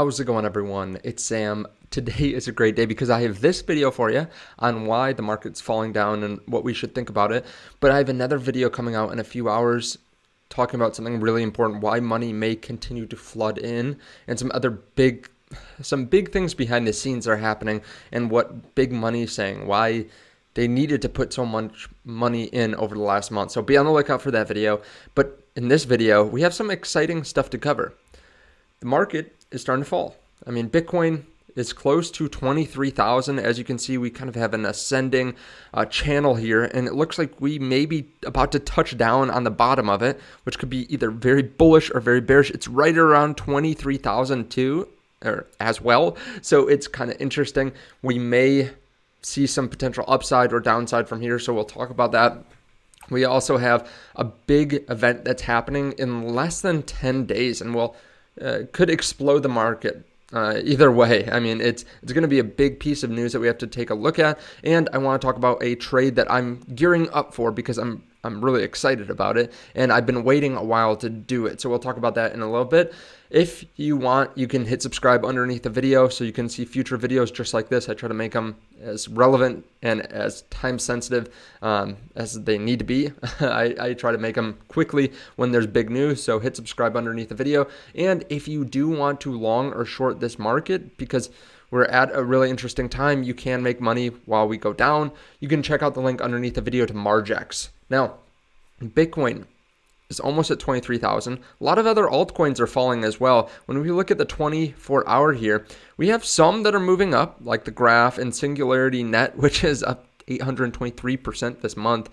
How's it going, everyone? It's Sam. Today is a great day because I have this video for you on why the market's falling down and what we should think about it. But I have another video coming out in a few hours talking about something really important, why money may continue to flood in, and some big things behind the scenes are happening, and what big money is saying, why they needed to put so much money in over the last month. So be on the lookout for that video. But in this video, we have some exciting stuff to cover. The market is starting to fall. I mean, Bitcoin is close to 23,000. As you can see, we kind of have an ascending channel here, and it looks like we may be about to touch down on the bottom of it, which could be either very bullish or very bearish. It's right around 23,000 too, or as well. So it's kind of interesting. We may see some potential upside or downside from here, so we'll talk about that. We also have a big event that's happening in less than 10 days, and could explode the market. Either way, I mean, it's going to be a big piece of news that we have to take a look at, and I want to talk about a trade that I'm gearing up for because I'm really excited about it, and I've been waiting a while to do it. So we'll talk about that in a little bit. If you want, you can hit subscribe underneath the video so you can see future videos just like this. I try to make them as relevant and as time sensitive as they need to be. I try to make them quickly when there's big news, so hit subscribe underneath the video. And if you do want to long or short this market, because we're at a really interesting time, you can make money while we go down, you can check out the link underneath the video to Margex. Now, Bitcoin is almost at 23,000. A lot of other altcoins are falling as well. When we look at the 24-hour here, we have some that are moving up, like the Graph and Singularity Net, which is up 823% this month,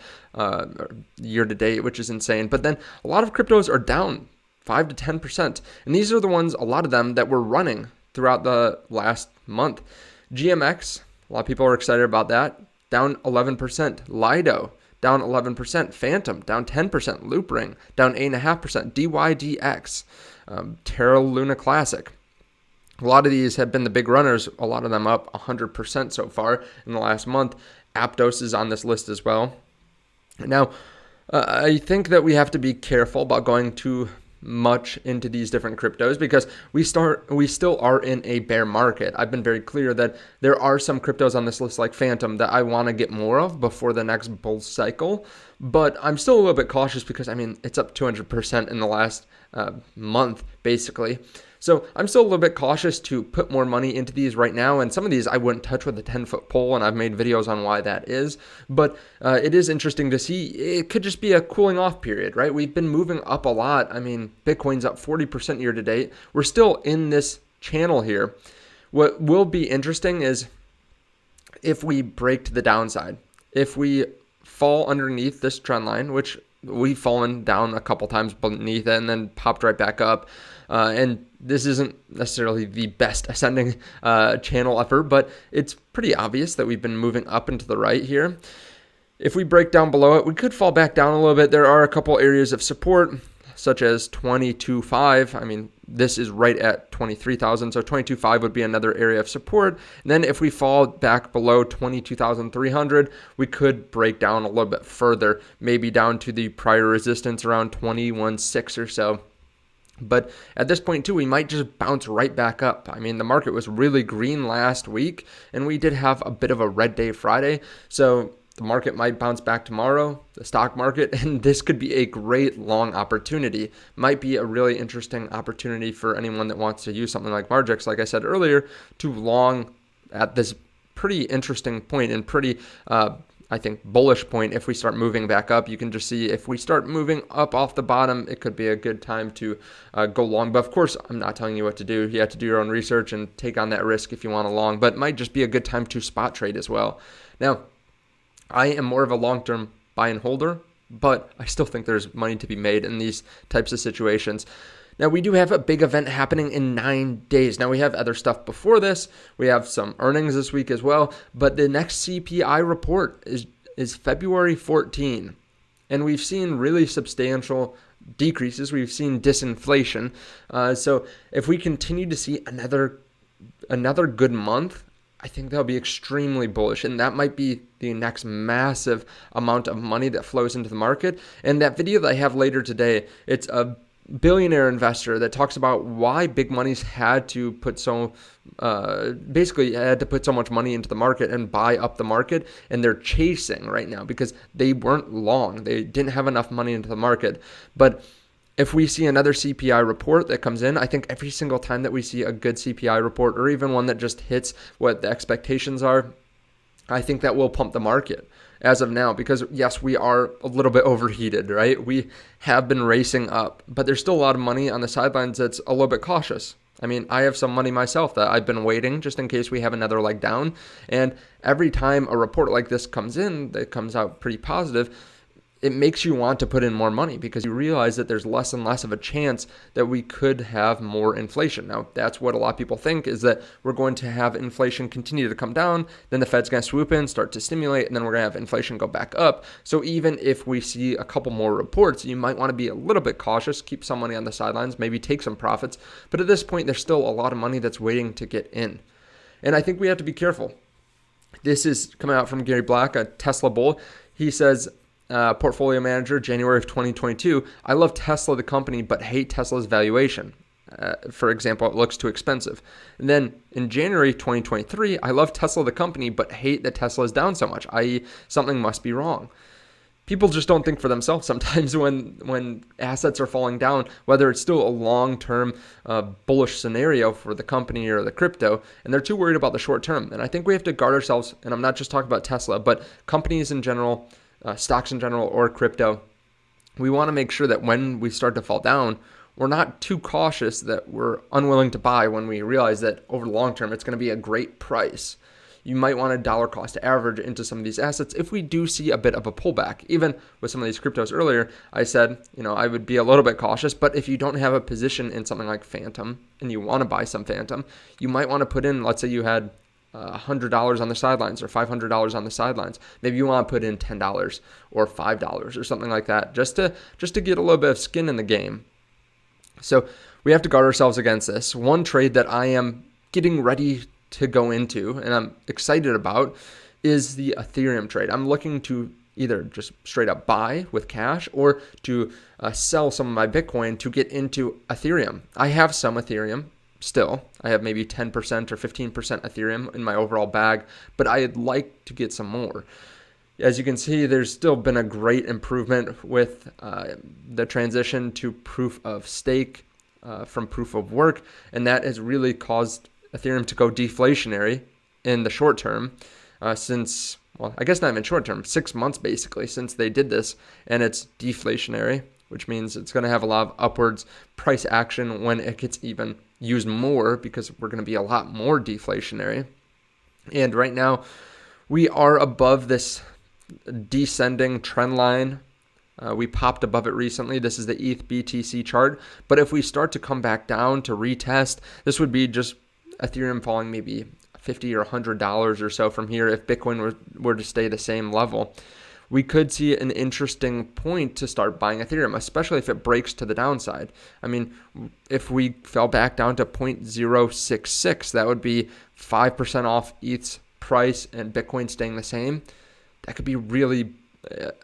year to date, which is insane. But then a lot of cryptos are down 5 to 10%. And these are the ones, a lot of them, that were running throughout the last month. GMX, a lot of people are excited about that, down 11%. Lido, down 11%. Phantom, down 10%. Loopring, down 8.5%. DYDX, Terra Luna Classic. A lot of these have been the big runners, a lot of them up 100% so far in the last month. Aptos is on this list as well. Now, I think that we have to be careful about going too much into these different cryptos because we still are in a bear market. I've been very clear that there are some cryptos on this list like Phantom that I want to get more of before the next bull cycle, but I'm still a little bit cautious because I mean it's up 200% in the last month basically. So I'm still a little bit cautious to put more money into these right now, and some of these I wouldn't touch with a 10-foot pole, and I've made videos on why that is. But it is interesting to see. It could just be a cooling off period, right? We've been moving up a lot. I mean, Bitcoin's up 40% year to date. We're still in this channel here. What will be interesting is if we break to the downside, if we fall underneath this trend line, which we've fallen down a couple times beneath it and then popped right back up. And this isn't necessarily the best ascending channel effort, but it's pretty obvious that we've been moving up and to the right here. If we break down below it, we could fall back down a little bit. There are a couple areas of support, such as 22.5. I mean, this is right at 23,000, so 22.5 would be another area of support. And then if we fall back below 22,300, we could break down a little bit further, maybe down to the prior resistance around 21.6 or so. But at this point, too, we might just bounce right back up. I mean, the market was really green last week, and we did have a bit of a red day Friday. So the market might bounce back tomorrow, the stock market, and this could be a great long opportunity. Might be a really interesting opportunity for anyone that wants to use something like Margex, like I said earlier, to long at this pretty interesting point and pretty I think bullish point. If we start moving back up, you can just see if we start moving up off the bottom, it could be a good time to go long. But of course, I'm not telling you what to do. You have to do your own research and take on that risk if you want to long, but it might just be a good time to spot trade as well. Now, I am more of a long-term buy and holder, but I still think there's money to be made in these types of situations. Now, we do have a big event happening in 9 days. Now, we have other stuff before this. We have some earnings this week as well. But the next CPI report is February 14. And we've seen really substantial decreases. We've seen disinflation. So if we continue to see another good month, I think that'll be extremely bullish. And that might be the next massive amount of money that flows into the market. And that video that I have later today, it's a billionaire investor that talks about why big money's had to put basically had to put so much money into the market and buy up the market, and they're chasing right now because they weren't long. They didn't have enough money into the market. But if we see another CPI report that comes in, I think every single time that we see a good CPI report, or even one that just hits what the expectations are, I think that will pump the market as of now, because yes, we are a little bit overheated, right? We have been racing up, but there's still a lot of money on the sidelines that's a little bit cautious. I mean, I have some money myself that I've been waiting just in case we have another leg down. And every time a report like this comes in that comes out pretty positive, it makes you want to put in more money because you realize that there's less and less of a chance that we could have more inflation. Now, that's what a lot of people think, is that we're going to have inflation continue to come down, then the Fed's going to swoop in, start to stimulate, and then we're going to have inflation go back up. So even if we see a couple more reports, you might want to be a little bit cautious, keep some money on the sidelines, maybe take some profits. But at this point, there's still a lot of money that's waiting to get in. And I think we have to be careful. This is coming out from Gary Black, a Tesla bull. He says, portfolio manager, January of 2022, I love Tesla, the company, but hate Tesla's valuation. For example, it looks too expensive. And then in January 2023, I love Tesla, the company, but hate that Tesla is down so much, i.e. something must be wrong. People just don't think for themselves sometimes when assets are falling down, whether it's still a long-term bullish scenario for the company or the crypto, and they're too worried about the short term. And I think we have to guard ourselves, and I'm not just talking about Tesla, but companies in general, stocks in general, or crypto. We want to make sure that when we start to fall down, we're not too cautious that we're unwilling to buy when we realize that over the long term, it's going to be a great price. You might want a dollar cost average into some of these assets if we do see a bit of a pullback. Even with some of these cryptos earlier, I said, I would be a little bit cautious, but if you don't have a position in something like Phantom and you want to buy some Phantom, you might want to put in, let's say you had $100 on the sidelines or $500 on the sidelines. Maybe you want to put in $10 or $5 or something like that, just to get a little bit of skin in the game. So we have to guard ourselves against this. One trade that I am getting ready to go into and I'm excited about is the Ethereum trade. I'm looking to either just straight up buy with cash or to sell some of my Bitcoin to get into Ethereum. I have some Ethereum. Still, I have maybe 10% or 15% Ethereum in my overall bag, but I'd like to get some more. As you can see, there's still been a great improvement with the transition to proof of stake from proof of work, and that has really caused Ethereum to go deflationary in the short term since, well, I guess not even short term, 6 months basically since they did this, and it's deflationary, which means it's going to have a lot of upwards price action when it gets even used more because we're going to be a lot more deflationary. And right now we are above this descending trend line. We popped above it recently. This is the ETH BTC chart. But if we start to come back down to retest, this would be just Ethereum falling maybe $50 or $100 or so from here if Bitcoin were to stay the same level. We could see an interesting point to start buying Ethereum, especially if it breaks to the downside. I mean, if we fell back down to 0.066, that would be 5% off ETH's price and Bitcoin staying the same. That could be really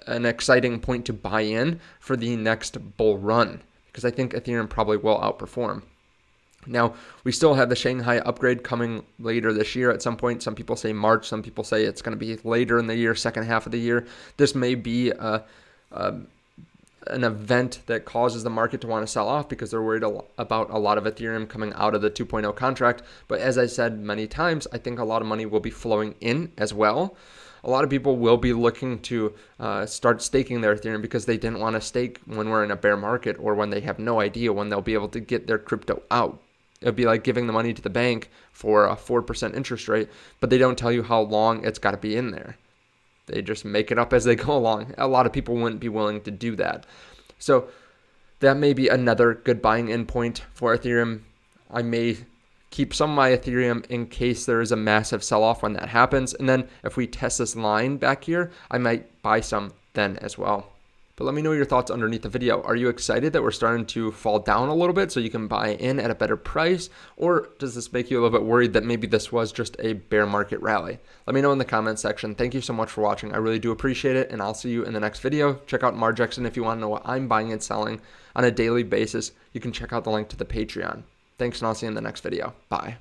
an exciting point to buy in for the next bull run, because I think Ethereum probably will outperform. Now, we still have the Shanghai upgrade coming later this year at some point. Some people say March. Some people say it's going to be later in the year, second half of the year. This may be an event that causes the market to want to sell off because they're worried about a lot of Ethereum coming out of the 2.0 contract. But as I said many times, I think a lot of money will be flowing in as well. A lot of people will be looking to start staking their Ethereum because they didn't want to stake when we're in a bear market or when they have no idea when they'll be able to get their crypto out. It would be like giving the money to the bank for a 4% interest rate, but they don't tell you how long it's got to be in there. They just make it up as they go along. A lot of people wouldn't be willing to do that. So that may be another good buying in point for Ethereum. I may keep some of my Ethereum in case there is a massive sell-off when that happens. And then if we test this line back here, I might buy some then as well. But let me know your thoughts underneath the video. Are you excited that we're starting to fall down a little bit so you can buy in at a better price? Or does this make you a little bit worried that maybe this was just a bear market rally? Let me know in the comments section. Thank you so much for watching. I really do appreciate it, and I'll see you in the next video. Check out Margex, and if you want to know what I'm buying and selling on a daily basis, you can check out the link to the Patreon. Thanks, and I'll see you in the next video. Bye.